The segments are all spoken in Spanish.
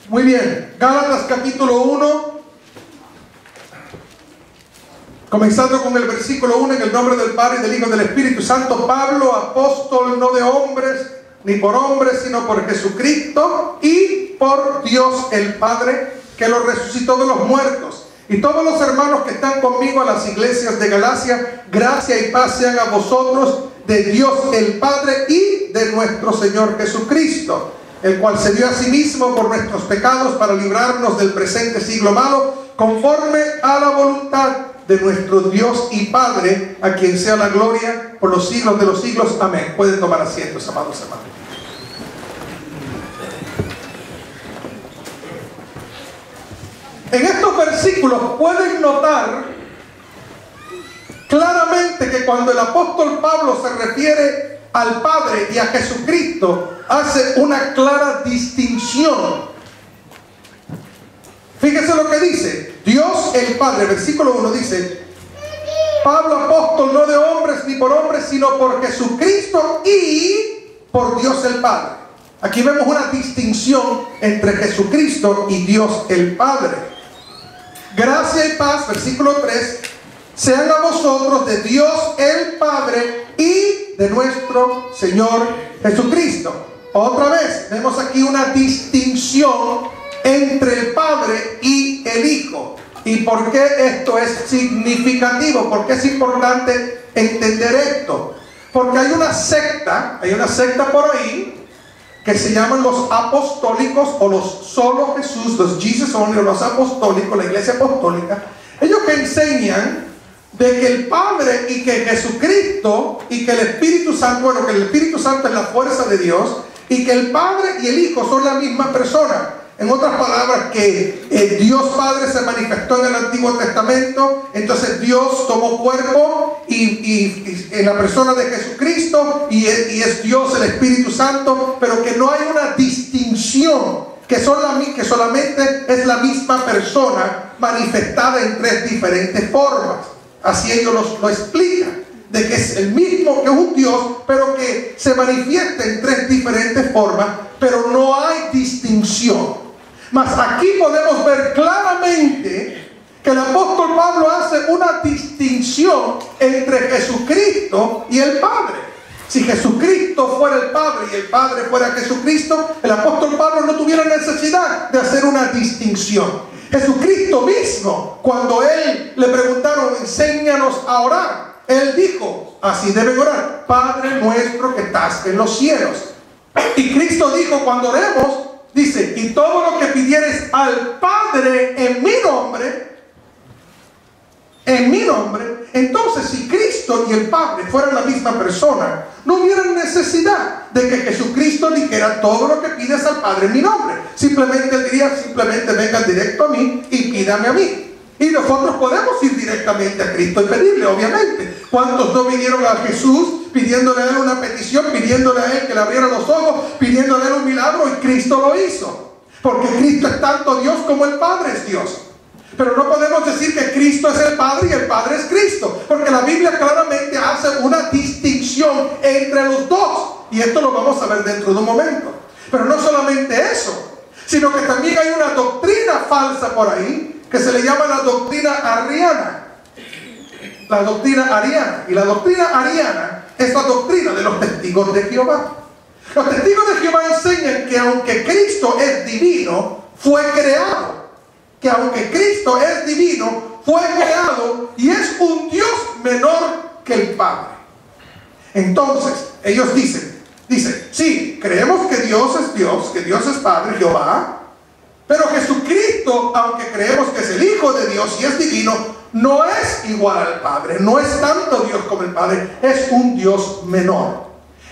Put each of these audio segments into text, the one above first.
Muy bien, Gálatas capítulo 1, comenzando con el versículo 1, en el nombre del Padre y del Hijo y del Espíritu Santo. Pablo, apóstol, no de hombres ni por hombres, sino por Jesucristo y por Dios el Padre, que lo resucitó de los muertos. Y todos los hermanos que están conmigo a las iglesias de Galacia, gracia y paz sean a vosotros de Dios el Padre y de nuestro Señor Jesucristo, el cual se dio a sí mismo por nuestros pecados para librarnos del presente siglo malo, conforme a la voluntad de nuestro Dios y Padre, a quien sea la gloria por los siglos de los siglos. Amén. Pueden tomar asientos, amados hermanos. En estos versículos pueden notar claramente que cuando el apóstol Pablo se refiere al Padre y a Jesucristo, hace una clara distinción. Fíjese lo que dice Dios el Padre. Versículo 1 dice: Pablo, apóstol, no de hombres ni por hombres, sino por Jesucristo y por Dios el Padre. Aquí vemos una distinción entre Jesucristo y Dios el Padre. Gracia y paz, versículo 3, sean a vosotros de Dios el Padre y de nuestro Señor Jesucristo. Otra vez, vemos aquí una distinción entre el Padre y el Hijo. ¿Y por qué esto es significativo? ¿Por qué es importante entender esto? Porque hay una secta por ahí que se llaman los apostólicos o los solo Jesús, los Jesus only, los apostólicos, la iglesia apostólica. Ellos que enseñan de que el Padre y que Jesucristo y que el Espíritu Santo, bueno, que el Espíritu Santo es la fuerza de Dios y que el Padre y el Hijo son la misma persona. En otras palabras, que Dios Padre se manifestó en el Antiguo Testamento, entonces Dios tomó cuerpo y en la persona de Jesucristo y es Dios el Espíritu Santo, pero que no hay una distinción, que solamente es la misma persona manifestada en tres diferentes formas. Así ellos lo explican, de que es el mismo, que es un Dios, pero que se manifiesta en tres diferentes formas, pero no hay distinción. Mas aquí podemos ver claramente que el apóstol Pablo hace una distinción entre Jesucristo y el Padre. Si Jesucristo fuera el Padre y el Padre fuera Jesucristo, el apóstol Pablo no tuviera necesidad de hacer una distinción. Jesucristo mismo, cuando él le preguntaron, enséñanos a orar, él dijo, así deben orar: Padre nuestro que estás en los cielos. Y Cristo dijo, cuando oremos, dice: y todo lo que pidieres al Padre en mi nombre, entonces si Cristo y el Padre fueran la misma persona, no hubiera necesidad de que Jesucristo dijera: todo lo que pides al Padre en mi nombre. Simplemente él diría: simplemente vengan directo a mí y pídame a mí. Y nosotros podemos ir directamente a Cristo y pedirle, obviamente. ¿Cuántos no vinieron a Jesús pidiéndole a él una petición, pidiéndole a él que le abriera los ojos, pidiéndole a él un milagro, y Cristo lo hizo? Porque Cristo es tanto Dios como el Padre es Dios. Pero no podemos decir que Cristo es el Padre y el Padre es Cristo, porque la Biblia claramente hace una distinción entre los dos, y esto lo vamos a ver dentro de un momento. Pero no solamente eso, sino que también hay una doctrina falsa por ahí que se le llama la doctrina ariana. La doctrina ariana. Y la doctrina ariana es la doctrina de los testigos de Jehová. Los testigos de Jehová enseñan que aunque Cristo es divino, fue creado. Que aunque Cristo es divino, fue creado y es un Dios menor que el Padre. Entonces, ellos dicen, sí, creemos que Dios es Dios, que Dios es Padre, Jehová, pero Jesucristo, aunque creemos que es el Hijo de Dios y es divino, no es igual al Padre, no es tanto Dios como el Padre, es un Dios menor.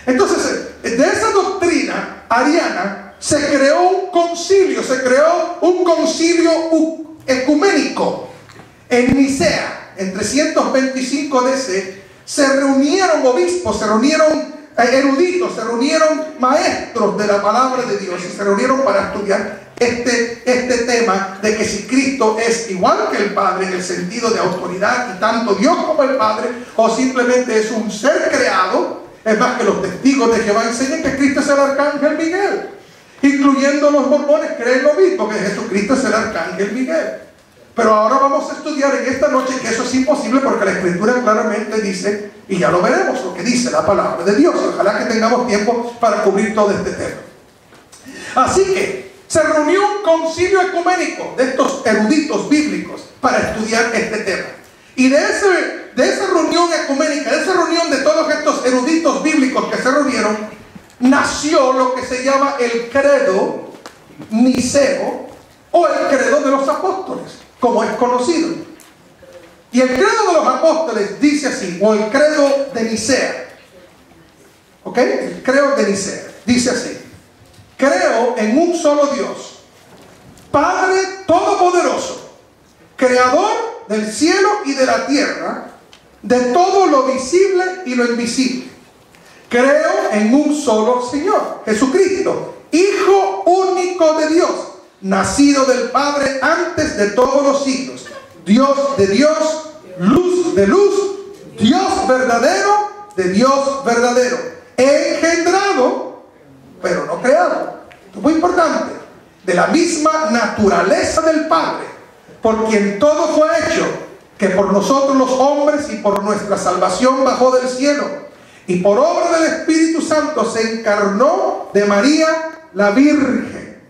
Entonces, de esa doctrina ariana se creó un concilio ecuménico en Nicea, en 325 DC. Se reunieron obispos, se reunieron eruditos, se reunieron maestros de la palabra de Dios y se reunieron para estudiar este tema de que si Cristo es igual que el Padre en el sentido de autoridad y tanto Dios como el Padre, o simplemente es un ser creado. Es más, que los testigos de Jehová enseñan que Cristo es el arcángel Miguel. Y incluyendo los mormones, creen lo mismo, que Jesucristo es el arcángel Miguel. Pero ahora vamos a estudiar en esta noche que eso es imposible, porque la Escritura claramente dice, y ya lo veremos, lo que dice la palabra de Dios. Ojalá que tengamos tiempo para cubrir todo este tema. Así que se reunió un concilio ecuménico de estos eruditos bíblicos para estudiar este tema. Y de esa reunión ecuménica, de esa reunión de todos estos eruditos bíblicos que se reunieron, nació lo que se llama el credo niceo, o el credo de los apóstoles, como es conocido. Y el credo de los apóstoles dice así, o el credo de Nicea. ¿Ok? El credo de Nicea dice así: creo en un solo Dios, Padre Todopoderoso, Creador del cielo y de la tierra, de todo lo visible y lo invisible. Creo en un solo Señor, Jesucristo, Hijo único de Dios, nacido del Padre antes de todos los siglos, Dios de Dios, luz de luz, Dios verdadero de Dios verdadero, engendrado, pero no creado. Esto es muy importante. De la misma naturaleza del Padre, por quien todo fue hecho, que por nosotros los hombres y por nuestra salvación bajó del cielo, y por obra del Espíritu Santo se encarnó de María la Virgen,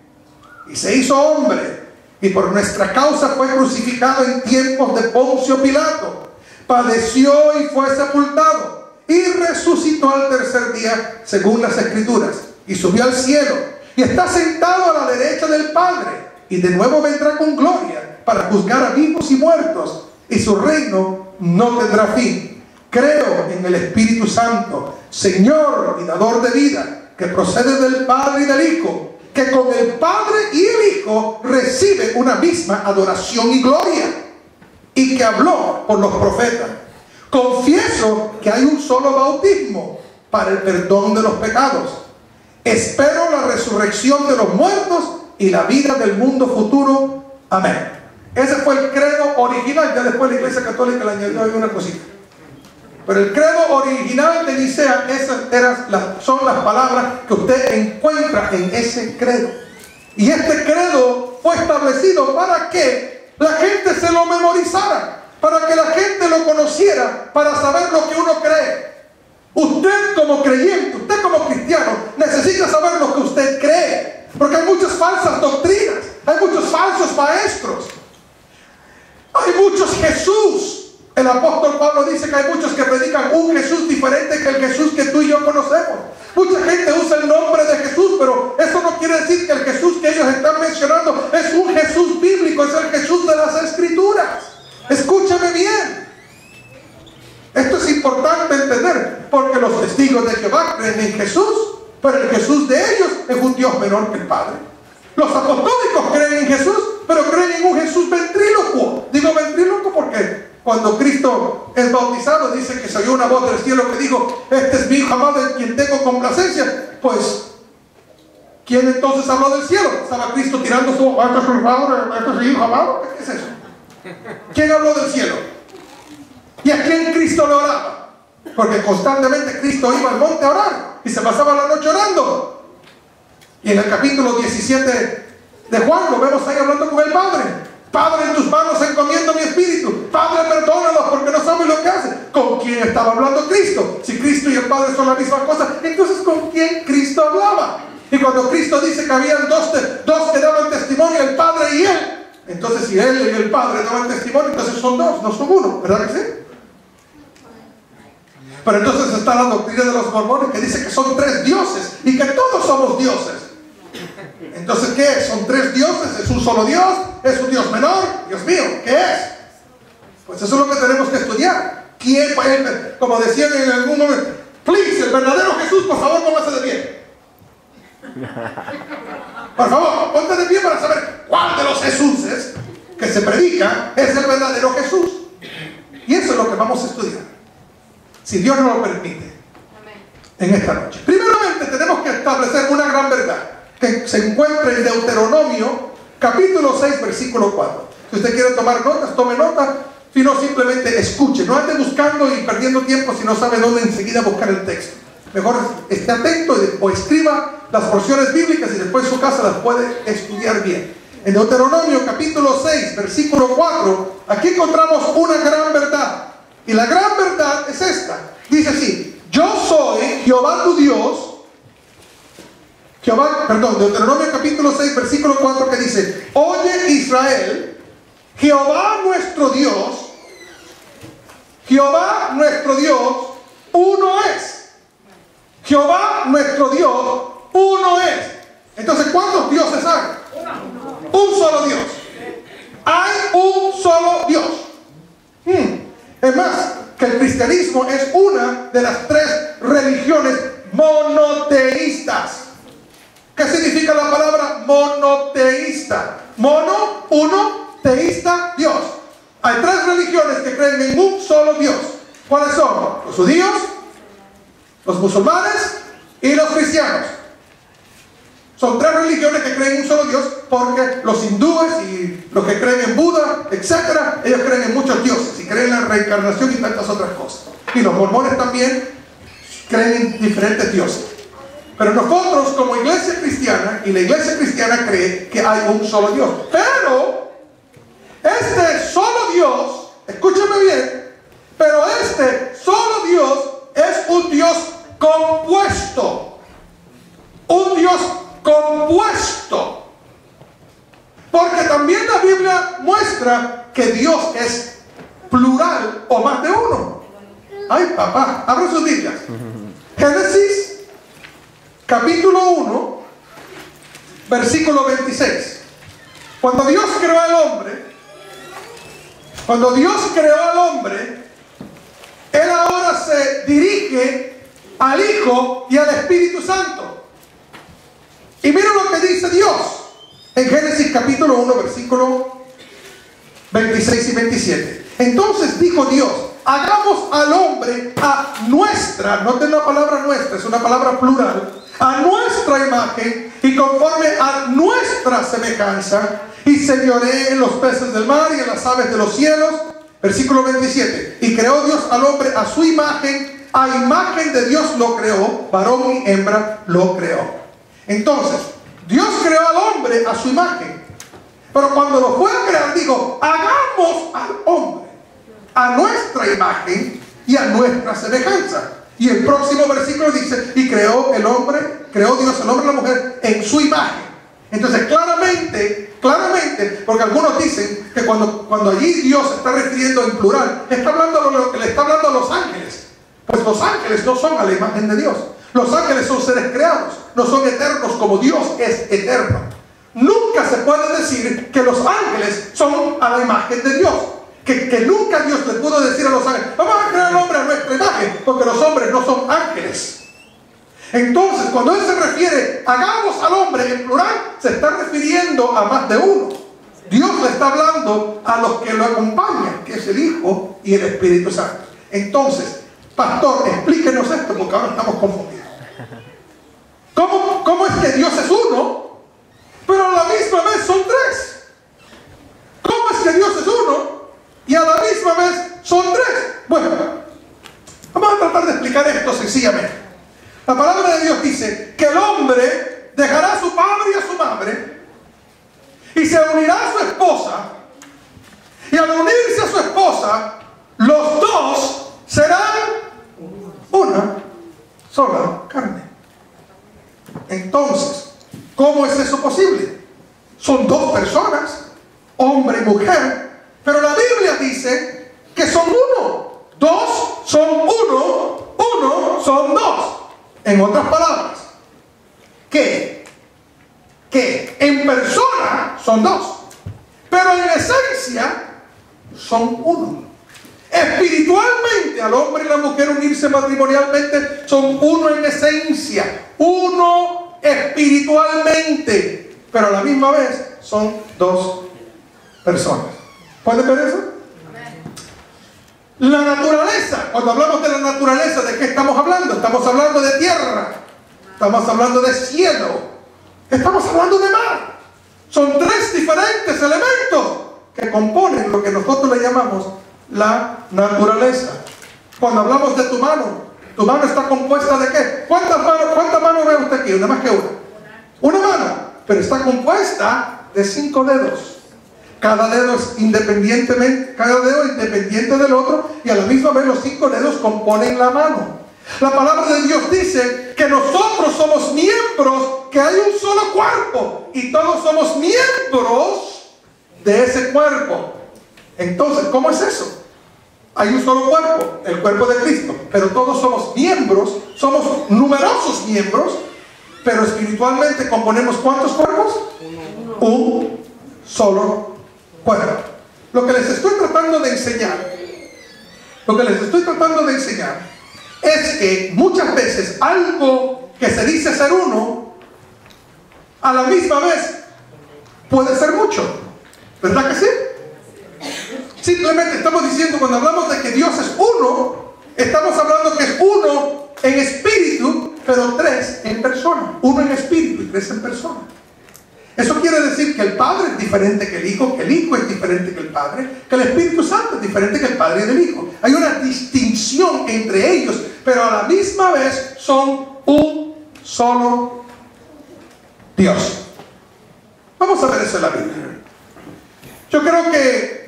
y se hizo hombre, y por nuestra causa fue crucificado en tiempos de Poncio Pilato, padeció y fue sepultado, y resucitó al tercer día, según las Escrituras, y subió al cielo, y está sentado a la derecha del Padre, y de nuevo vendrá con gloria para juzgar a vivos y muertos, y su reino no tendrá fin. Creo en el Espíritu Santo, Señor y dador de vida, que procede del Padre y del Hijo, que con el Padre y el Hijo recibe una misma adoración y gloria, y que habló por los profetas. Confieso que hay un solo bautismo para el perdón de los pecados. Espero la resurrección de los muertos y la vida del mundo futuro. Amén. Ese fue el credo original. Ya después la Iglesia Católica le añadió ahí una cosita. Pero el credo original de Nicea, son las palabras que usted encuentra en ese credo. Y este credo fue establecido para que la gente se lo memorizara, para que la gente lo conociera, para saber lo que uno cree. Usted como creyente, usted como cristiano, necesita saber lo que usted cree, porque hay muchas falsas doctrinas, hay muchos falsos maestros, hay muchos Jesús. El apóstol Pablo dice que hay muchos que predican un Jesús diferente que el Jesús que tú y yo conocemos. Mucha gente usa el nombre de Jesús, pero eso no quiere decir que el Jesús que ellos están mencionando es un Jesús bíblico, es el Jesús de las Escrituras. Escúchame bien. Esto es importante entender, porque los testigos de Jehová creen en Jesús, pero el Jesús de ellos es un Dios menor que el Padre. Los apostólicos creen en Jesús, pero creen en un Jesús ventrílocuo. Digo ventrílocuo porque cuando Cristo es bautizado, dice que se oyó una voz del cielo que dijo: este es mi Hijo amado en quien tengo complacencia. Pues, ¿quién entonces habló del cielo? ¿Estaba Cristo tirando su este es mi Hijo amado? ¿Qué es eso? ¿Quién habló del cielo? ¿Y a quién Cristo le oraba? Porque constantemente Cristo iba al monte a orar y se pasaba la noche orando. Y en el capítulo 17 de Juan lo vemos ahí hablando con el Padre. Padre, en tus manos encomiendo mi espíritu. Padre, perdónalos porque no saben lo que hacen. ¿Con quién estaba hablando Cristo? Si Cristo y el Padre son la misma cosa, entonces ¿con quién Cristo hablaba? Y cuando Cristo dice que habían dos que daban testimonio, el Padre y Él, entonces si Él y el Padre daban testimonio, entonces son dos, no son uno, ¿verdad que sí? Pero entonces está la doctrina de los mormones que dice que son tres dioses y que todos somos dioses. Entonces, ¿qué es? ¿Son tres dioses? ¿Es un solo Dios? ¿Es un Dios menor? Dios mío, ¿qué es? Pues eso es lo que tenemos que estudiar. ¿Quién? Como decían en algún momento, please, el verdadero Jesús, por favor, póngase de pie. Por favor, ponte de pie para saber cuál de los Jesuses que se predica es el verdadero Jesús. Y eso es lo que vamos a estudiar, si Dios nos lo permite, en esta noche. Primeramente tenemos que establecer una gran verdad que se encuentra en Deuteronomio capítulo 6 versículo 4. Si usted quiere tomar notas, tome nota. Si no, simplemente escuche, no ande buscando y perdiendo tiempo si no sabe dónde enseguida buscar el texto. Mejor esté atento o escriba las porciones bíblicas y después en su casa las puede estudiar bien. En Deuteronomio capítulo 6, versículo 4, aquí encontramos una gran verdad. Y la gran verdad es esta. Dice así: yo soy Jehová tu Dios. Deuteronomio capítulo 6, versículo 4, que dice: oye Israel, Jehová nuestro Dios, uno es. Jehová nuestro Dios, uno es. Entonces, ¿cuántos dioses hay? Un solo Dios. Hay un solo Dios. Es más, que el cristianismo es una de las 3 religiones monoteístas. ¿Qué significa la palabra monoteísta? Mono, uno, teísta, Dios. Hay 3 religiones que creen en un solo Dios. ¿Cuáles son? Los judíos, los musulmanes y los cristianos. Son 3 religiones que creen en un solo Dios, porque los hindúes y los que creen en Buda, etcétera, ellos creen en muchos dioses y creen en la reencarnación y tantas otras cosas. Y los mormones también creen en diferentes dioses. Pero nosotros, como iglesia cristiana, y la iglesia cristiana cree que hay un solo Dios. Pero este solo Dios, escúchame bien, pero este solo Dios es un Dios compuesto. Un Dios compuesto. Porque también la Biblia muestra que Dios es plural o más de uno. Ay, papá, abra sus Biblias. Génesis capítulo 1, versículo 26. Cuando Dios creó al hombre, Él ahora se dirige al Hijo y al Espíritu Santo. Y mira lo que dice Dios en Génesis capítulo 1, versículo 26 y 27. Entonces dijo Dios: hagamos al hombre a nuestra, noten la palabra nuestra, es una palabra plural, a nuestra imagen y conforme a nuestra semejanza, y señoree en los peces del mar y en las aves de los cielos. Versículo 27. Y creó Dios al hombre a su imagen, a imagen de Dios lo creó, varón y hembra lo creó. Entonces, Dios creó al hombre a su imagen, pero cuando lo fue a crear, dijo: hagamos al hombre a nuestra imagen y a nuestra semejanza. Y el próximo versículo dice: y creó Dios al hombre y la mujer en su imagen. Entonces, claramente, porque algunos dicen que cuando allí Dios se está refiriendo en plural, le está hablando a los ángeles. Pues los ángeles no son a la imagen de Dios. Los ángeles son seres creados, no son eternos como Dios es eterno. Nunca se puede decir que los ángeles son a la imagen de Dios. Que nunca Dios le pudo decir a los ángeles: vamos a crear al hombre a nuestra imagen, porque los hombres no son ángeles. Entonces, cuando Él se refiere hagamos al hombre en plural, se está refiriendo a más de uno. Dios le está hablando a los que lo acompañan, que es el Hijo y el Espíritu Santo. Entonces, pastor, explíquenos esto, porque ahora estamos confundidos. ¿Cómo es que Dios es uno, pero a la misma vez son 3? ¿Cómo es que Dios es uno y a la misma vez son 3? Bueno, vamos a tratar de explicar esto sencillamente. La palabra de Dios dice que el hombre dejará a su padre y a su madre y se unirá a su esposa, y al unirse a su esposa, los dos serán una sola carne. Entonces, ¿cómo es eso posible? Son 2 personas, hombre y mujer, pero la Biblia dice que son uno. 2 son uno, uno son 2. En otras palabras, que en persona son 2, pero en esencia son uno. Espiritualmente, al hombre y la mujer unirse matrimonialmente son uno en esencia, uno espiritualmente, pero a la misma vez son 2 personas. ¿Pueden ver eso? La naturaleza, cuando hablamos de la naturaleza, ¿de qué estamos hablando? Estamos hablando de tierra, estamos hablando de cielo, estamos hablando de mar. Son 3 diferentes elementos que componen lo que nosotros le llamamos la naturaleza. Cuando hablamos de tu mano está compuesta de ¿qué? ¿Cuántas manos ve usted aquí? Una más que una. pero está compuesta de 5 dedos. Cada dedo es independiente del otro, y a la misma vez los 5 dedos componen la mano. La palabra de Dios dice que nosotros somos miembros, que hay un solo cuerpo, y todos somos miembros de ese cuerpo. Entonces, ¿cómo es eso? Hay un solo cuerpo, el cuerpo de Cristo, pero todos somos miembros, somos numerosos miembros, pero espiritualmente componemos ¿cuántos cuerpos? Un solo cuerpo. Lo que les estoy tratando de enseñar es que muchas veces algo que se dice ser uno, a la misma vez puede ser mucho. ¿Verdad que sí? Simplemente estamos diciendo, cuando hablamos de que Dios es uno, estamos hablando que es uno en espíritu, pero 3 en persona. 1 en espíritu y 3 en persona. Eso quiere decir que el Padre es diferente que el Hijo es diferente que el Padre, que el Espíritu Santo es diferente que el Padre y el Hijo. Hay una distinción entre ellos, pero a la misma vez son un solo Dios. Vamos a ver eso en la Biblia. Yo creo que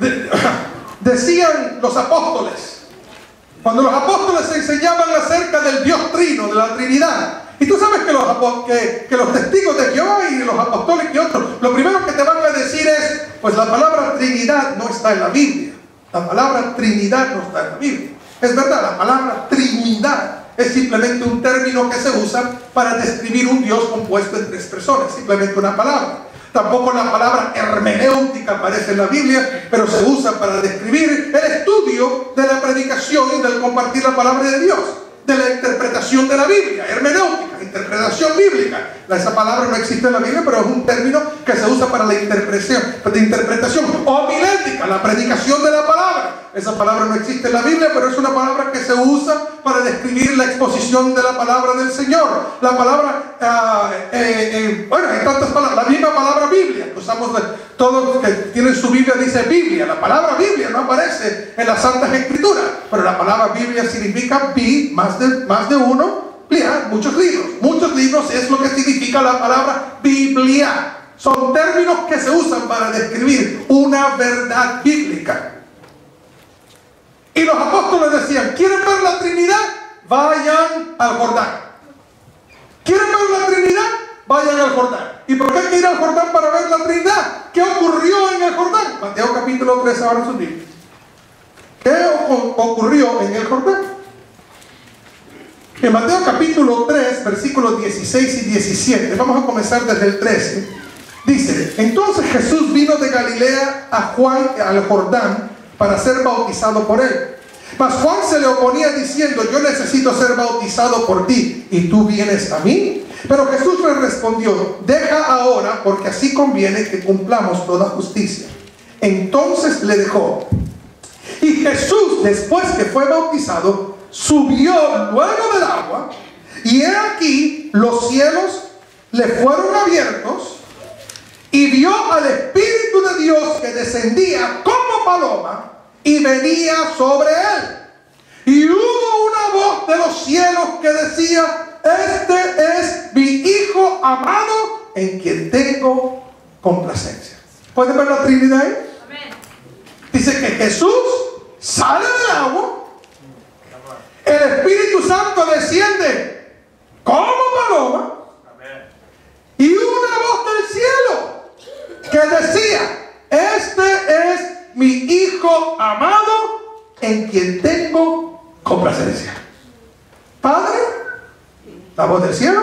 decían los apóstoles, cuando los apóstoles enseñaban acerca del Dios Trino, de la Trinidad, y tú sabes que los testigos de Jehová y los apóstoles y otros, lo primero que te van a decir es, pues la palabra Trinidad no está en la Biblia. La palabra Trinidad no está en la Biblia. Es verdad, la palabra Trinidad es simplemente un término que se usa para describir un Dios compuesto en 3 personas, simplemente una palabra. Tampoco la palabra hermenéutica aparece en la Biblia, pero se usa para describir el estudio de la predicación y del compartir la palabra de Dios, de la interpretación de la Biblia, hermenéutica, interpretación bíblica. Esa palabra no existe en la Biblia, pero es un término que se usa para la interpretación homilética, la predicación de la palabra. Esa palabra no existe en la Biblia, pero es una palabra que se usa para describir la exposición de la palabra del Señor. La palabra, bueno, hay tantas palabras, la misma palabra Biblia, que usamos todos los que tienen su Biblia dice Biblia. La palabra Biblia no aparece en las Santas Escrituras, pero la palabra Biblia significa más de uno, muchos libros. Muchos libros es lo que significa la palabra Biblia. Son términos que se usan para describir una verdad bíblica. Y los apóstoles decían, ¿quieren ver la Trinidad? Vayan al Jordán. ¿Quieren ver la Trinidad? Vayan al Jordán. ¿Y por qué hay que ir al Jordán para ver la Trinidad? ¿Qué ocurrió en el Jordán? Mateo capítulo 3, ahora sus Biblias. ¿Qué ocurrió en el Jordán? En Mateo capítulo 3, versículos 16 y 17, vamos a comenzar desde el 13, dice, entonces Jesús vino de Galilea a Juan al Jordán para ser bautizado por él. Mas Juan se le oponía diciendo, yo necesito ser bautizado por ti, ¿y tú vienes a mí? Pero Jesús le respondió, deja ahora, porque así conviene que cumplamos toda justicia. Entonces le dejó. Y Jesús, después que fue bautizado, subió luego del agua, y he aquí los cielos le fueron abiertos, y vio al Espíritu de Dios que descendía como paloma y venía sobre él. Y hubo una voz de los cielos que decía, este es mi Hijo amado, en quien tengo complacencia. ¿Pueden ver la Trinidad ahí? Dice que Jesús sale del agua, el Espíritu Santo desciende como paloma, y una voz del cielo que decía, este es mi Hijo amado, en quien tengo complacencia. Padre, la voz del cielo,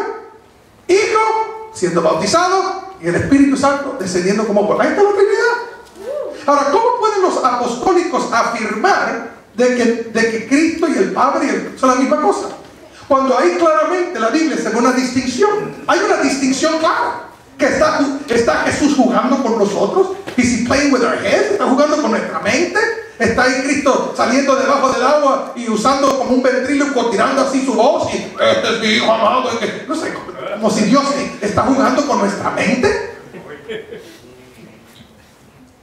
Hijo siendo bautizado, y el Espíritu Santo descendiendo como paloma. Ahí está la Trinidad. Ahora, ¿cómo pueden los apostólicos afirmar de que Cristo y el Padre son la misma cosa? Cuando ahí claramente la Biblia se ve una distinción. Hay una distinción clara. Que está Jesús jugando con nosotros. Is he playing with our heads? Está jugando con nuestra mente. Está ahí Cristo saliendo debajo del agua y usando como un ventrílocuo, tirando así su voz y este es mi Hijo amado. No sé, como si Dios está jugando con nuestra mente.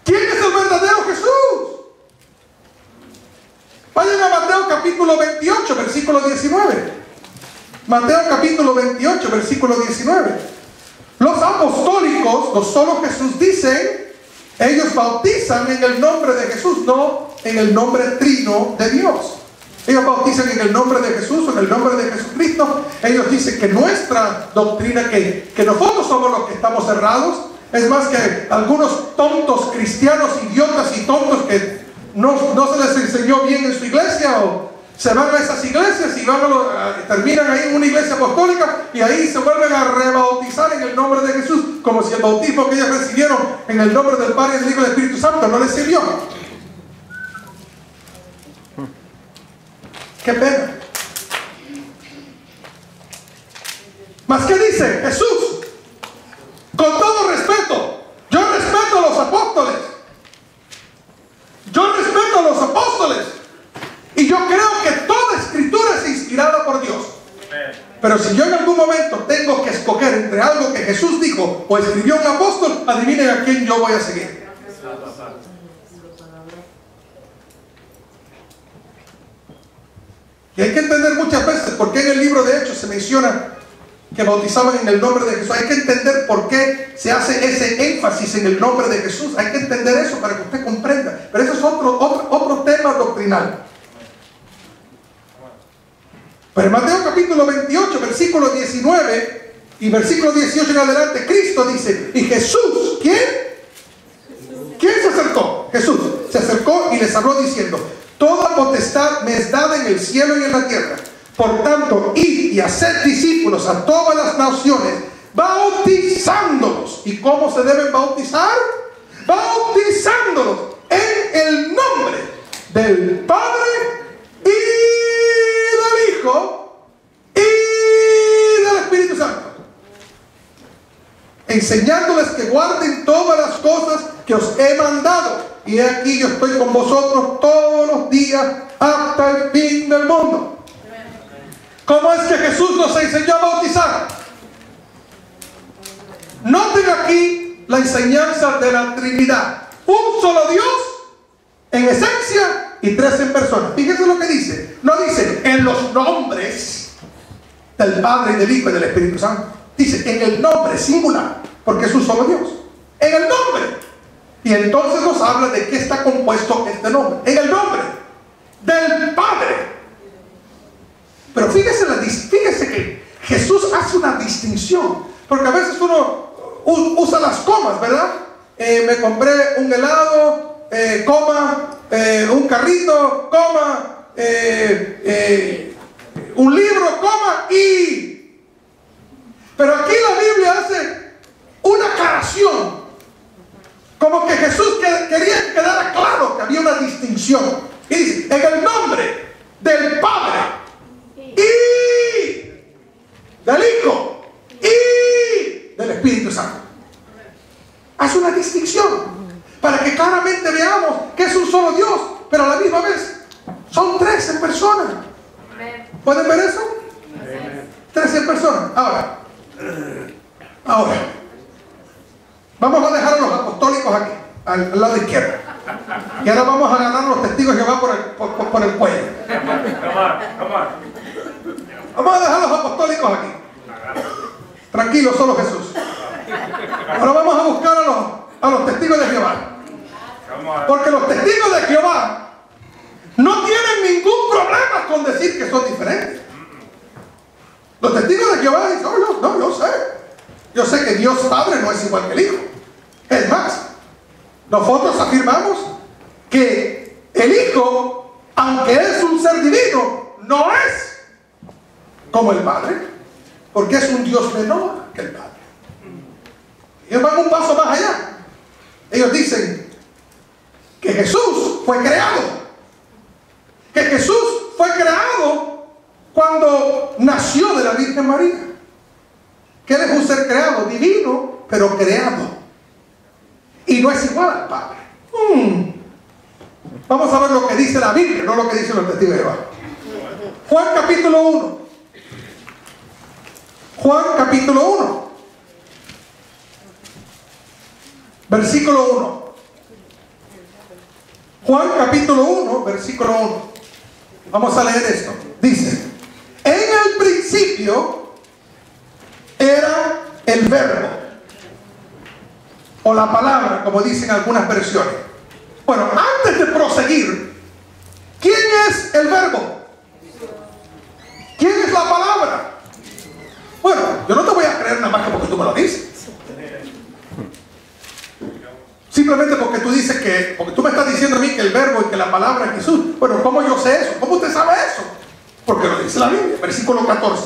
¿Quién es el verdadero Jesús? Vayan a Mateo capítulo 28, versículo 19. Mateo capítulo 28, versículo 19. Los apostólicos evangélicos, los solo Jesús dicen, ellos bautizan en el nombre de Jesús, no en el nombre trino de Dios. Ellos bautizan en el nombre de Jesús o en el nombre de Jesucristo. Ellos dicen que nuestra doctrina, que nosotros somos los que estamos errados. Es más, que algunos tontos cristianos, idiotas y tontos que no se les enseñó bien en su iglesia, o se van a esas iglesias y terminan ahí en una iglesia apostólica y ahí se vuelven a rebautizar en el nombre de Jesús, como si el bautismo que ellos recibieron en el nombre del Padre, del Hijo y del Espíritu Santo no les sirvió. ¡Qué pena! ¿Mas qué dice Jesús? Con todo respeto, yo respeto a los apóstoles. Yo respeto a los apóstoles. Y yo creo que toda escritura es inspirada por Dios. Pero si yo en algún momento tengo que escoger entre algo que Jesús dijo o escribió un apóstol, adivinen a quién yo voy a seguir. Y hay que entender muchas veces por qué en el libro de Hechos se menciona que bautizaban en el nombre de Jesús. Hay que entender por qué se hace ese énfasis en el nombre de Jesús. Hay que entender eso para que usted comprenda. Pero eso es otro tema doctrinal. Pero en Mateo capítulo 28, versículo 19 y versículo 18 en adelante, Cristo dice, y Jesús, ¿quién? ¿Quién se acercó? Jesús se acercó y les habló diciendo, toda potestad me es dada en el cielo y en la tierra. Por tanto, id y haced discípulos a todas las naciones, bautizándolos. ¿Y cómo se deben bautizar? Bautizándolos en el nombre del Padre y del Hijo y del Espíritu Santo, enseñándoles que guarden todas las cosas que os he mandado. Y aquí yo estoy con vosotros todos los días hasta el fin del mundo. ¿Cómo es que Jesús nos enseñó a bautizar? Noten aquí la enseñanza de la Trinidad. Un solo Dios en esencia y tres en persona. Fíjense lo que dice. No dice en los nombres del Padre y del Hijo y del Espíritu Santo. Dice en el nombre singular, porque es un solo Dios. En el nombre. Y entonces nos habla de qué está compuesto este nombre. En el nombre del Padre. Pero fíjese que Jesús hace una distinción. Porque a veces uno usa las comas, ¿verdad? Me compré un helado, coma, un carrito, coma, un libro, coma, y... Pero aquí la Biblia hace una aclaración. Como que Jesús quería que quedara claro que había una distinción. Y dice, en el nombre del Padre y del Hijo y del Espíritu Santo. Hace una distinción para que claramente veamos que es un solo Dios, pero a la misma vez son tres en persona. ¿Pueden ver eso? Tres en persona. Ahora vamos a dejar a los apostólicos aquí, al lado izquierdo. Y ahora vamos a ganar los testigos de Jehová por el cuello. Vamos a dejar a los apostólicos aquí. Tranquilo, solo Jesús. Ahora vamos a buscar a los testigos de Jehová. Porque los testigos de Jehová no tienen ningún problema con decir que son diferentes. Los testigos de Jehová dicen, yo sé que Dios Padre no es igual que el Hijo. Es más, nosotros afirmamos que el Hijo, aunque es un ser divino, no es como el Padre, porque es un Dios menor que el Padre. Ellos van un paso más allá. Ellos dicen que Jesús fue creado. Que Jesús fue creado cuando nació de la Virgen María. Que Él es un ser creado, divino, pero creado. Y no es igual al Padre. Vamos a ver lo que dice la Biblia, no lo que dicen los testigos de Jehová. Juan capítulo 1. Juan capítulo 1. Versículo 1. Juan capítulo 1, versículo 1. Vamos a leer esto. Dice, en el principio era el Verbo. o la palabra, como dicen algunas versiones. Bueno, antes de proseguir, ¿quién es el verbo? ¿Quién es la palabra? Bueno, yo no te voy a creer nada más que porque tú me lo dices. Simplemente porque tú dices que, porque tú me estás diciendo a mí que el verbo y que la palabra es Jesús. Bueno, ¿cómo yo sé eso? ¿Cómo usted sabe eso? Porque lo dice la Biblia, versículo 14.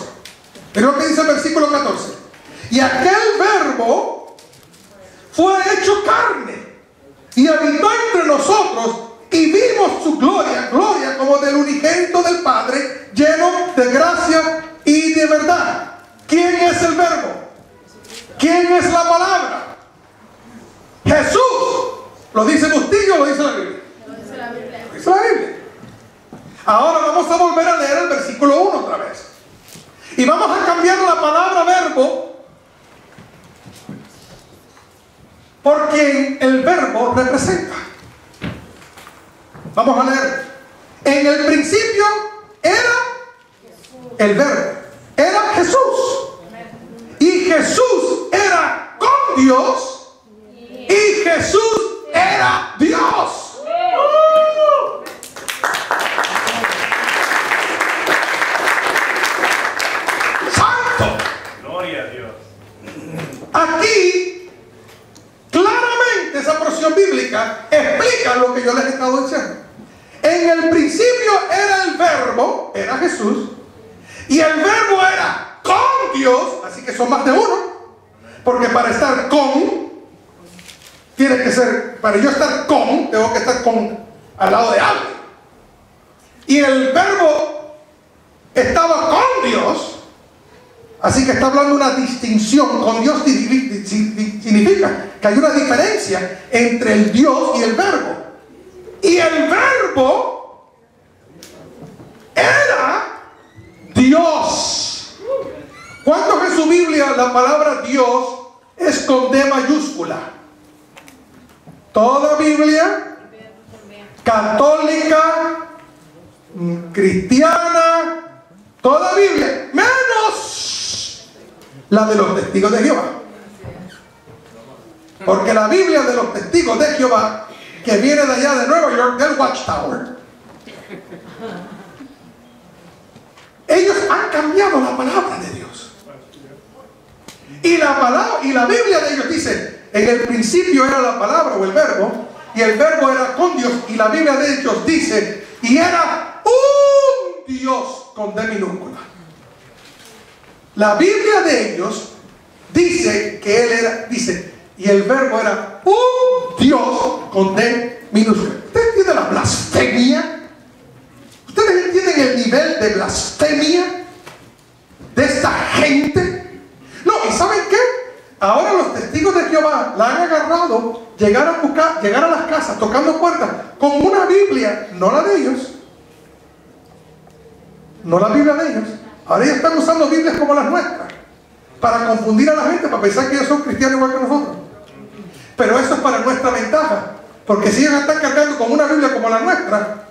Mira lo que dice el versículo 14. Y aquel verbo fue hecho carne y habitó entre nosotros y vimos su gloria, gloria como del unigénito del Padre, lleno de gracia y de verdad. ¿Quién es el verbo? ¿Quién es la palabra? Jesús. ¿Lo dice Bustillo o lo dice la Biblia? Lo dice la Biblia. Lo dice la Biblia. Ahora vamos a volver a leer el versículo 1 otra vez. Y vamos a cambiar la palabra verbo por quien el verbo representa. Vamos a leer. En el principio era el verbo. Era Jesús. Y Jesús era con Dios. Y Jesús era Dios. Santo. Gloria a Dios. Aquí, claramente esa porción bíblica explica lo que yo les he estado diciendo. En el principio era el verbo, era Jesús. Y el verbo era con Dios. Así que son más de uno. Porque para estar con, tiene que ser, para yo estar con, tengo que estar con al lado de alguien. Y el verbo estaba con Dios. Así que está hablando de una distinción. Con Dios significa que hay una diferencia entre el Dios y el verbo. Y el verbo era Dios. ¿Cuántos en su Biblia la palabra Dios es con D mayúscula? Toda Biblia católica, cristiana, toda Biblia, menos la de los testigos de Jehová. Porque la Biblia de los testigos de Jehová, que viene de allá de Nueva York, del Watchtower, ellos han cambiado la palabra de Dios. Y la palabra, y la Biblia de ellos dice, en el principio era la palabra o el verbo, y el verbo era con Dios, y la Biblia de ellos dice, y era un Dios con D minúscula. La Biblia de ellos dice que él era, dice, y el verbo era un Dios con D minúscula. ¿Ustedes entienden la blasfemia? ¿Ustedes entienden el nivel de blasfemia de esta gente? No, ¿y saben qué? Ahora los testigos de Jehová la han agarrado, llegar a las casas tocando puertas con una Biblia, no la de ellos, no la Biblia de ellos. Ahora ellos están usando Biblias como las nuestras para confundir a la gente, para pensar que ellos son cristianos igual que nosotros. Pero eso es para nuestra ventaja, porque si ellos están cargando con una Biblia como la nuestra,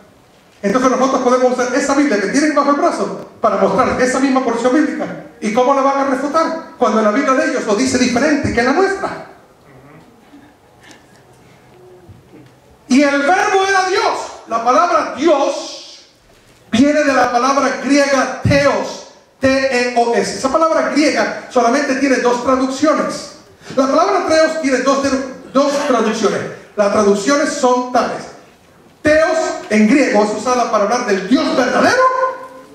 entonces nosotros podemos usar esa Biblia que tienen bajo el brazo para mostrar esa misma porción bíblica. ¿Y cómo la van a refutar? Cuando la Biblia de ellos lo dice diferente que la nuestra. Y el verbo era Dios. La palabra Dios viene de la palabra griega theos, T-E-O-S. Esa palabra griega solamente tiene dos traducciones. La palabra theos tiene dos traducciones. Las traducciones son tales. Theos en griego es usada para hablar del Dios verdadero,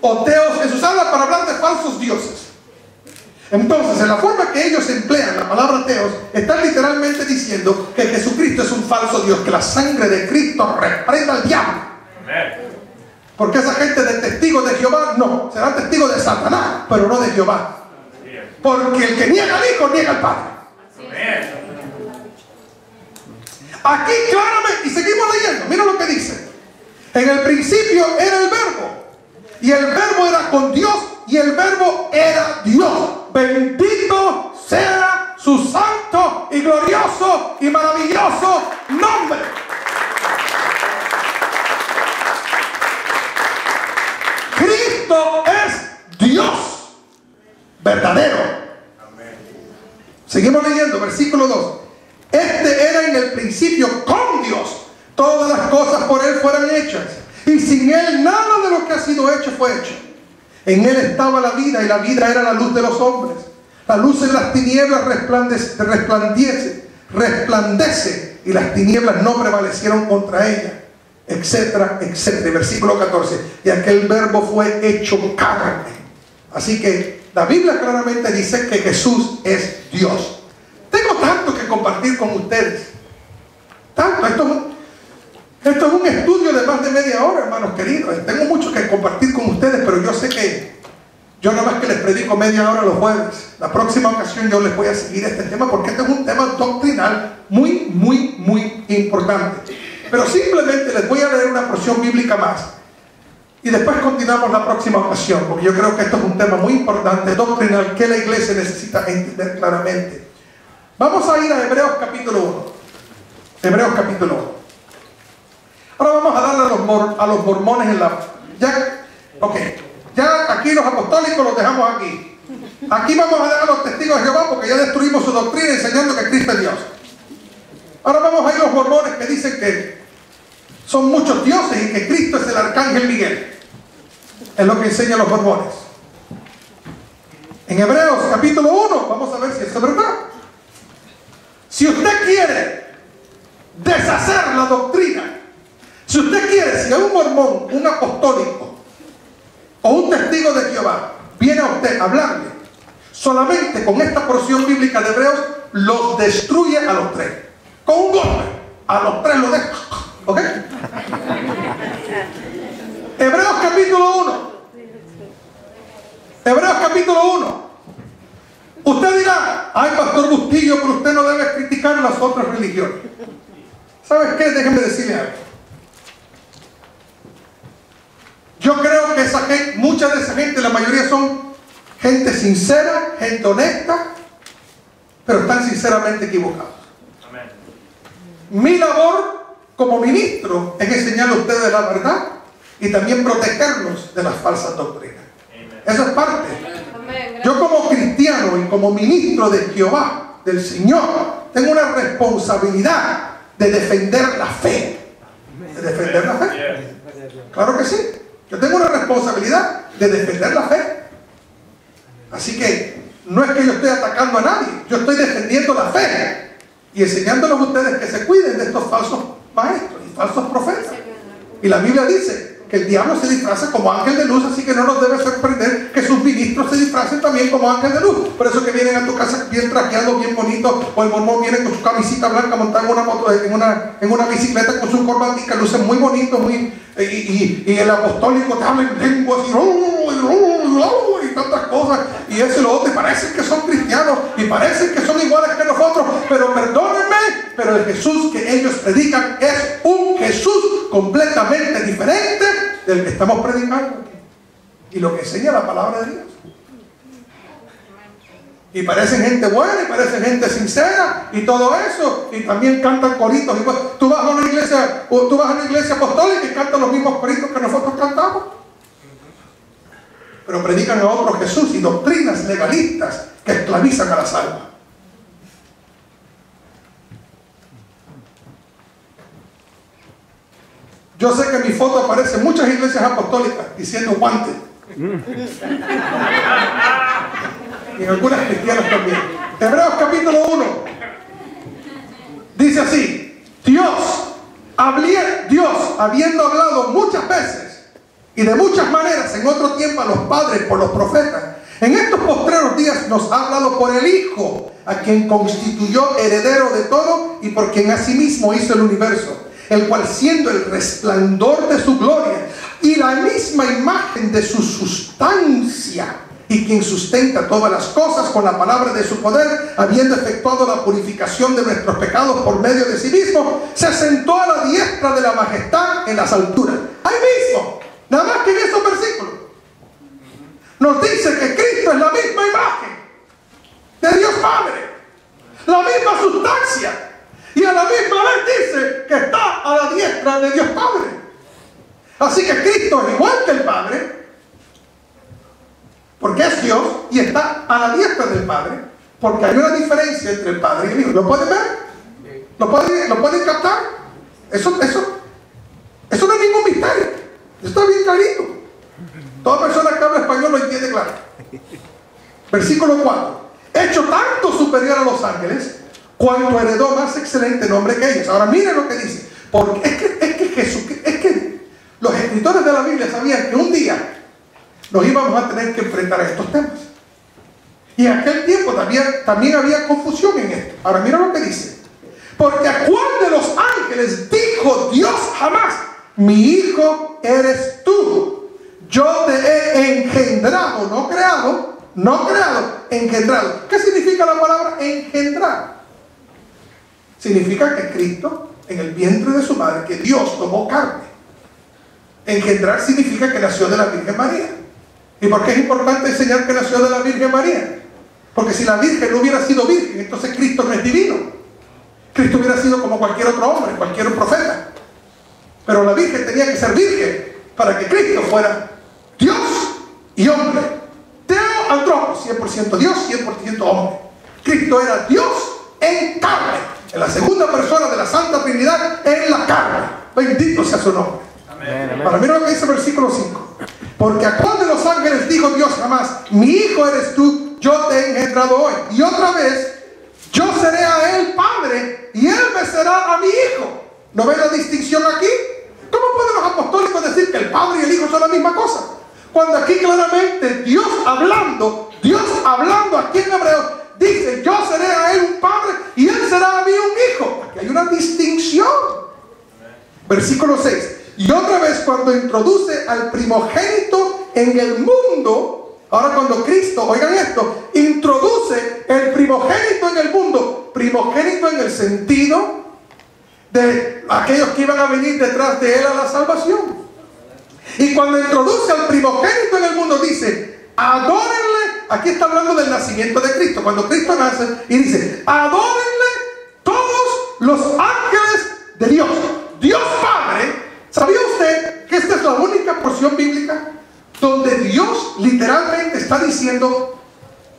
o theos es usada para hablar de falsos dioses. Entonces, en la forma que ellos emplean la palabra theos, están literalmente diciendo que Jesucristo es un falso Dios, que la sangre de Cristo reprenda al diablo. Porque esa gente de testigos de Jehová, no, serán testigos de Satanás, pero no de Jehová. Porque el que niega al Hijo, niega al Padre. Aquí claramente, y seguimos leyendo, mira lo que dice. En el principio era el verbo, y el verbo era con Dios, y el verbo era Dios. Bendito sea su santo y glorioso y maravilloso nombre. Cristo es Dios verdadero. Seguimos leyendo, versículo 2. Este era en el principio con Dios. Todas las cosas por Él fueron hechas, y sin Él nada de lo que ha sido hecho fue hecho. En Él estaba la vida, y la vida era la luz de los hombres. La luz en las tinieblas resplandece, y las tinieblas no prevalecieron contra ella, etcétera, etcétera. Versículo 14. Y aquel verbo fue hecho carne. Así que la Biblia claramente dice que Jesús es Dios. Tengo tanto que compartir con ustedes. Tanto. Esto es un estudio de más de media hora, hermanos queridos. Tengo mucho que compartir con ustedes, pero yo sé que yo nada más que les predico media hora los jueves. La próxima ocasión yo les voy a seguir este tema, porque este es un tema doctrinal muy, muy, muy importante. Pero simplemente les voy a leer una porción bíblica más, y después continuamos la próxima ocasión, porque yo creo que esto es un tema muy importante, doctrinal, que la iglesia necesita entender claramente. Vamos a ir a Hebreos capítulo 1. Hebreos capítulo 1. Ahora vamos a darle a los mormones en la... Ya aquí los apostólicos los dejamos aquí. Aquí vamos a dar a los testigos de Jehová, porque ya destruimos su doctrina enseñando que Cristo es Dios. Ahora vamos a ir a los mormones que dicen que son muchos dioses y que Cristo es el arcángel Miguel. Es lo que enseñan los mormones. En Hebreos capítulo 1, vamos a ver si eso es verdad. Si usted quiere deshacer la doctrina, si usted quiere, si hay un mormón, un apostólico o un testigo de Jehová viene a usted a hablarle, solamente con esta porción bíblica de Hebreos los destruye a los tres. Con un golpe, a los tres los deja. ¿Ok? Hebreos capítulo 1. Hebreos capítulo 1. Usted dirá: ay, pastor Bustillo, pero usted no debe criticar las otras religiones. ¿Sabes qué? Déjenme decirle algo. Yo creo que esa gente, mucha de esa gente, la mayoría son gente sincera, gente honesta, pero están sinceramente equivocados. Amén. Mi labor como ministro es enseñarle a ustedes la verdad y también protegerlos de las falsas doctrinas. Amén. Eso es parte. Amén. Yo como cristiano y como ministro de Jehová, del Señor, tengo una responsabilidad de defender la fe. ¿De defender la fe? Claro que sí. Yo tengo una responsabilidad de defender la fe. Así que no es que yo esté atacando a nadie, yo estoy defendiendo la fe y enseñándoles a ustedes que se cuiden de estos falsos maestros y falsos profetas. Y la Biblia dice que el diablo se disfraza como ángel de luz, así que no nos debe sorprender que sus ministros se disfracen también como ángel de luz. Por eso que vienen a tu casa bien trajeados, bien bonitos, o el mormón viene con su camisita blanca montada en una moto, en una bicicleta con su corbatica, lucen muy bonitos, y el apostólico te habla en lenguas y tantas cosas, y eso y lo otro, y parecen que son cristianos, y parecen que son iguales que nosotros, pero perdónenme, pero el Jesús que ellos predican es un Jesús completamente diferente del que estamos predicando y lo que enseña la palabra de Dios. Y parecen gente buena, y parecen gente sincera, y todo eso, y también cantan coritos. Y tú vas a una iglesia apostólica y cantan los mismos coritos que nosotros cantamos, pero predican a otro Jesús y doctrinas legalistas que esclavizan a las almas. Yo sé que en mi foto aparecen muchas iglesias apostólicas diciendo wanted. Y en algunas cristianas también. Hebreos capítulo 1 dice así: Dios, habiendo hablado muchas veces y de muchas maneras en otro tiempo a los padres por los profetas, en estos postreros días nos ha hablado por el Hijo, a quien constituyó heredero de todo y por quien asimismo hizo el universo, el cual, siendo el resplandor de su gloria y la misma imagen de su sustancia, y quien sustenta todas las cosas con la palabra de su poder, habiendo efectuado la purificación de nuestros pecados por medio de sí mismo, se sentó a la diestra de la majestad en las alturas. Ahí mismo, nada más que en esos versículos, nos dice que Cristo es la misma imagen de Dios Padre, la misma sustancia, y a la misma vez dice que está a la diestra de Dios Padre. Así que Cristo es igual que el Padre, porque es Dios, y está a la diestra del Padre, porque hay una diferencia entre el Padre y el Hijo. ¿Lo pueden ver? ¿Lo pueden captar? Eso no es ningún misterio. Eso está bien clarito. Toda persona que habla español lo entiende claro. Versículo 4. Hecho tanto superior a los ángeles, cuanto heredó más excelente nombre que ellos. Ahora miren lo que dice. Porque es que los escritores de la Biblia sabían que un día nos íbamos a tener que enfrentar a estos temas. Y en aquel tiempo también había confusión en esto. Ahora mira lo que dice. Porque ¿a cuál de los ángeles dijo Dios jamás: mi hijo eres tú? Yo te he engendrado, no creado, engendrado. ¿Qué significa la palabra engendrar? Significa que Cristo, en el vientre de su madre, que Dios tomó carne. Engendrar significa que nació de la Virgen María. ¿Y por qué es importante enseñar que nació de la Virgen María? Porque si la Virgen no hubiera sido virgen, entonces Cristo no es divino. Cristo hubiera sido como cualquier otro hombre, cualquier profeta. Pero la Virgen tenía que ser virgen para que Cristo fuera Dios y hombre. Teo antropos, 100% Dios, 100% hombre. Cristo era Dios en carne, en la segunda persona de la Santa Trinidad en la carne. Bendito sea su nombre. Amén. Ahora mira lo que dice el versículo 5. Porque ¿a cuál de los ángeles dijo Dios jamás: mi hijo eres tú, yo te he engendrado hoy? Y otra vez: yo seré a él padre y él me será a mi hijo. ¿No ven la distinción aquí? ¿Cómo pueden los apostólicos decir que el padre y el hijo son la misma cosa? Cuando aquí claramente Dios hablando aquí en hebreo dice: yo seré a él un padre y él será a mí un hijo. Aquí hay una distinción. Versículo 6. Y otra vez, cuando introduce al primogénito en el mundo, ahora cuando Cristo, oigan esto, introduce el primogénito en el mundo, primogénito en el sentido de aquellos que iban a venir detrás de él a la salvación. Y cuando introduce al primogénito en el mundo, dice: adórenle. Aquí está hablando del nacimiento de Cristo, cuando Cristo nace, y dice: adórenle todos los ángeles de Dios. Dios Padre. ¿Sabía usted que esta es la única porción bíblica donde Dios literalmente está diciendo: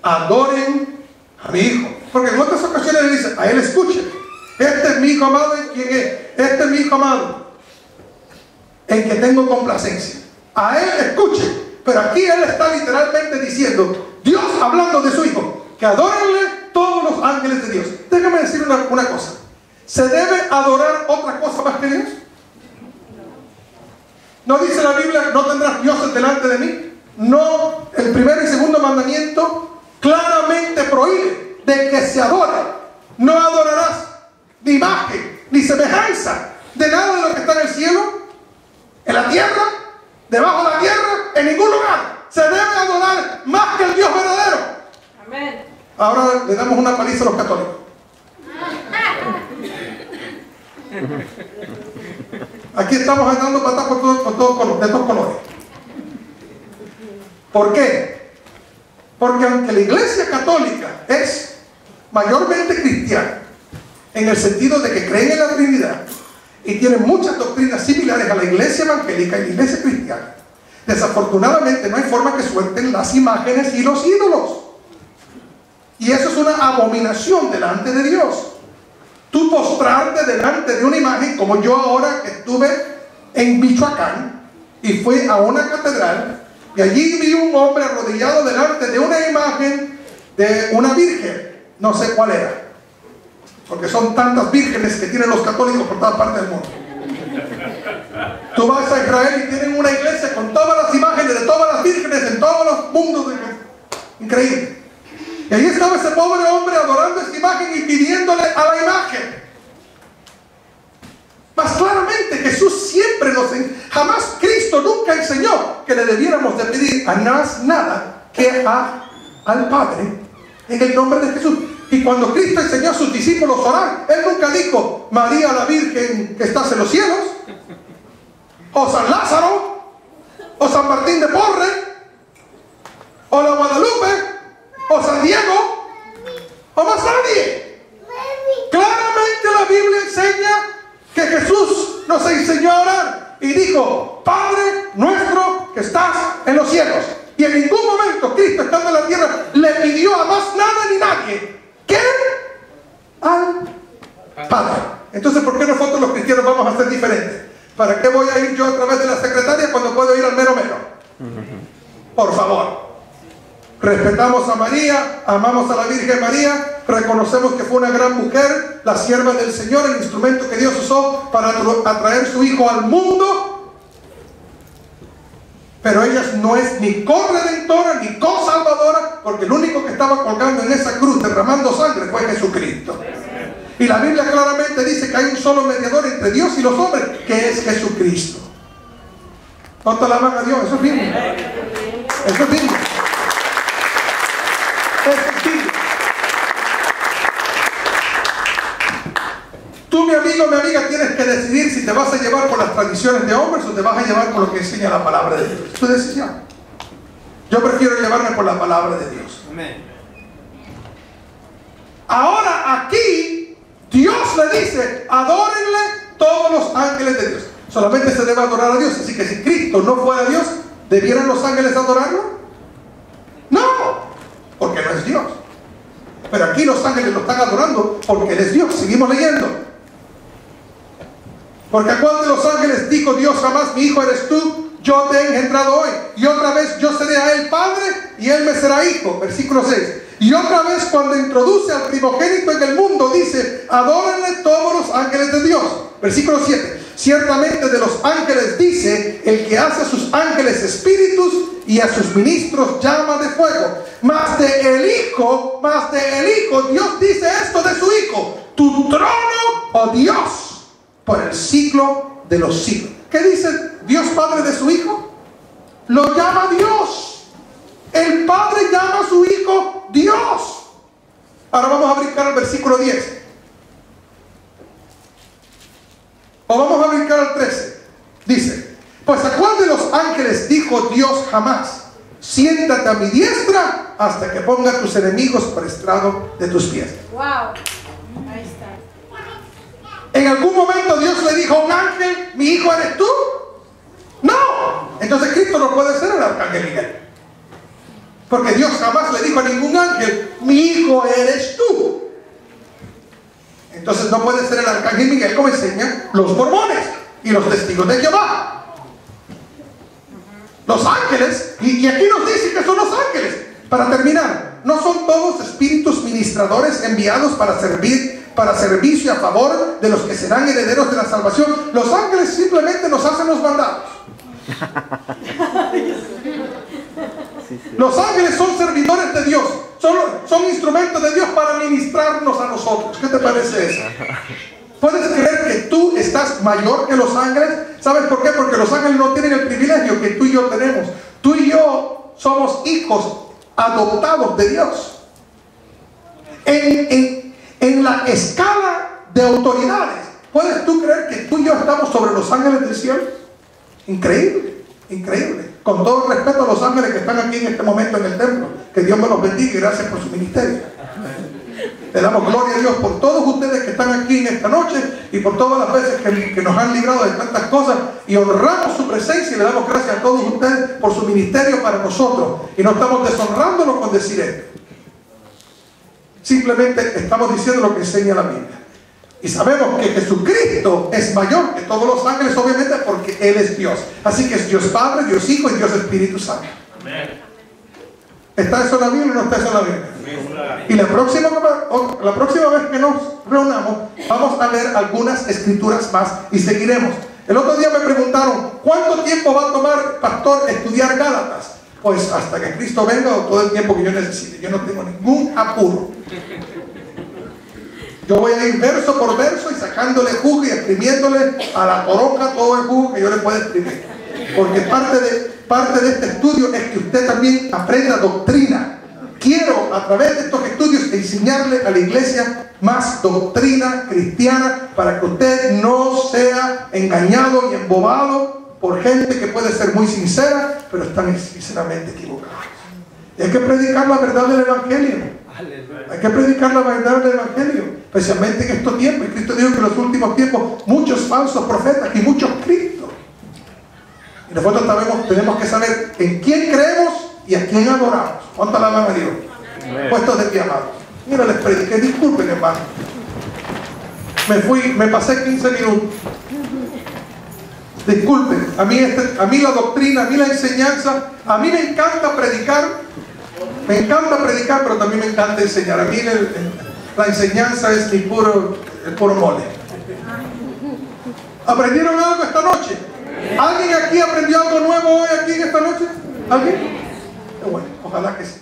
adoren a mi hijo? Porque en otras ocasiones le dice: a él escuchen. Este es mi hijo amado en quien es. Este es mi hijo amado en que tengo complacencia. A él escuchen. Pero aquí él está literalmente diciendo, Dios hablando de su hijo, que adórenle todos los ángeles de Dios. Déjame decir una cosa. ¿Se debe adorar otra cosa más que Dios? ¿No dice la Biblia: no tendrás dioses delante de mí? No, el primer y segundo mandamiento claramente prohíbe de que se adore. No adorarás ni imagen, ni semejanza de nada de lo que está en el cielo, en la tierra, debajo de la tierra, en ningún lugar. Se debe adorar más que el Dios verdadero. Amén. Ahora le damos una paliza a los católicos. Aquí estamos andando patas por todos de estos colores. ¿Por qué? Porque aunque la Iglesia Católica es mayormente cristiana, en el sentido de que creen en la Trinidad y tienen muchas doctrinas similares a la Iglesia Evangélica y la Iglesia Cristiana, desafortunadamente no hay forma que suelten las imágenes y los ídolos. Y eso es una abominación delante de Dios. Tú postrarte delante de una imagen, como yo ahora que estuve en Michoacán y fui a una catedral y allí vi un hombre arrodillado delante de una imagen de una virgen, no sé cuál era, porque son tantas vírgenes que tienen los católicos por toda parte del mundo. Tú vas a Israel y tienen una iglesia con todas las imágenes de todas las vírgenes en todos los mundos. Increíble. Y ahí estaba ese pobre hombre adorando esta imagen y pidiéndole a la imagen. Más claramente Jesús siempre jamás Cristo nunca enseñó que le debiéramos de pedir a nada que al Padre en el nombre de Jesús. Y cuando Cristo enseñó a sus discípulos a orar, Él nunca dijo: María la Virgen que estás en los cielos, o San Lázaro, o San Martín de Porres, o la Guadalupe, o San Diego, o más nadie. Claramente la Biblia enseña que Jesús nos enseñó a orar y dijo: Padre nuestro que estás en los cielos. Y en ningún momento Cristo, estando en la tierra, le pidió a más nada ni nadie que al Padre. Entonces, ¿por qué nosotros los cristianos vamos a ser diferentes? ¿Para qué voy a ir yo a través de la secretaria cuando puedo ir al mero mero? Por favor. Respetamos a María, amamos a la Virgen María, reconocemos que fue una gran mujer, la sierva del Señor, el instrumento que Dios usó para atraer su Hijo al mundo. Pero ella no es ni corredentora ni co-salvadora, porque el único que estaba colgando en esa cruz derramando sangre fue Jesucristo. Y la Biblia claramente dice que hay un solo mediador entre Dios y los hombres, que es Jesucristo. ¿Cuánto alaban a Dios? Eso es Biblia. Eso es Biblia. Tú, mi amigo, mi amiga, tienes que decidir si te vas a llevar por las tradiciones de hombres o te vas a llevar por lo que enseña la palabra de Dios. Es tu decisión. Yo prefiero llevarme por la palabra de Dios. Amén. Ahora aquí Dios le dice: adórenle todos los ángeles de Dios. Solamente se debe adorar a Dios. Así que si Cristo no fuera Dios, ¿debieran los ángeles adorarlo? No, porque no es Dios. Pero aquí los ángeles lo están adorando porque Él es Dios. Seguimos leyendo. Porque ¿a cuál de los ángeles dijo Dios jamás: mi hijo eres tú, yo te he engendrado hoy? Y otra vez yo seré a él padre y él me será hijo. Versículo 6. Y otra vez cuando introduce al primogénito en el mundo dice: adórenle todos los ángeles de Dios. Versículo 7. Ciertamente de los ángeles dice: el que hace a sus ángeles espíritus y a sus ministros llama de fuego. Mas de el Hijo, Dios dice esto de su Hijo: tu trono, oh Dios, por el siglo de los siglos. ¿Qué dice Dios Padre de su Hijo? Lo llama Dios. El Padre llama a su Hijo Dios. Ahora vamos a brincar al versículo 10. O vamos a brincar al 13. Dice: pues ¿a cuál de los ángeles dijo Dios jamás: siéntate a mi diestra hasta que ponga a tus enemigos por estrado de tus pies? Wow. Ahí está. ¿En algún momento Dios le dijo a un ángel: mi hijo eres tú? No. Entonces Cristo no puede ser el arcángel Miguel, porque Dios jamás le dijo a ningún ángel: mi hijo eres tú. Entonces no puede ser el arcángel Miguel, como enseñan los mormones y los testigos de Jehová. Los ángeles, y aquí nos dice que son los ángeles. Para terminar, ¿no son todos espíritus ministradores enviados para servicio a favor de los que serán herederos de la salvación? Los ángeles simplemente nos hacen los mandados. Los ángeles son servidores de Dios, son instrumentos de Dios para ministrarnos a nosotros. ¿Qué te parece eso? ¿Puedes creer que tú estás mayor que los ángeles? ¿Sabes por qué? Porque los ángeles no tienen el privilegio que tú y yo tenemos. Tú y yo somos hijos adoptados de Dios. En la escala de autoridades, ¿puedes tú creer que tú y yo estamos sobre los ángeles del cielo? Increíble, increíble. Con todo el respeto a los ángeles que están aquí en este momento en el templo, que Dios me los bendiga y gracias por su ministerio. Le damos gloria a Dios por todos ustedes que están aquí en esta noche y por todas las veces que nos han librado de tantas cosas, y honramos su presencia y le damos gracias a todos ustedes por su ministerio para nosotros, y no estamos deshonrándolo con decir esto. Simplemente estamos diciendo lo que enseña la Biblia. Y sabemos que Jesucristo es mayor que todos los ángeles, obviamente, porque Él es Dios. Así que es Dios Padre, Dios Hijo y Dios Espíritu Santo. Amén. ¿Está eso en la Biblia o no está eso en la Biblia? Y la próxima vez que nos reunamos, vamos a ver algunas escrituras más y seguiremos. El otro día me preguntaron: ¿cuánto tiempo va a tomar, pastor, estudiar Gálatas? Pues hasta que Cristo venga, o todo el tiempo que yo necesite. Yo no tengo ningún apuro. Yo voy a ir verso por verso y sacándole jugo y exprimiéndole a la toronja todo el jugo que yo le pueda exprimir. Porque parte de este estudio es que usted también aprenda doctrina. Quiero a través de estos estudios enseñarle a la iglesia más doctrina cristiana, para que usted no sea engañado y embobado por gente que puede ser muy sincera, pero están sinceramente equivocados. Y hay que predicar la verdad del Evangelio. Hay que predicar la verdad del Evangelio, especialmente en estos tiempos. Y Cristo dijo que en los últimos tiempos muchos falsos profetas y muchos Cristos. Y nosotros tenemos que saber en quién creemos y a quién adoramos. ¿Cuánto alaban a Dios? Puestos de pie, amados. Mira, les prediqué, disculpen, hermano. me pasé 15 minutos. Disculpen, a mí la doctrina, a mí la enseñanza, a mí me encanta predicar, pero también me encanta enseñar. A mí la enseñanza es el puro mole. ¿Aprendieron algo esta noche? ¿Alguien aquí aprendió algo nuevo hoy aquí en esta noche? ¿Alguien? Bueno, ojalá que sí.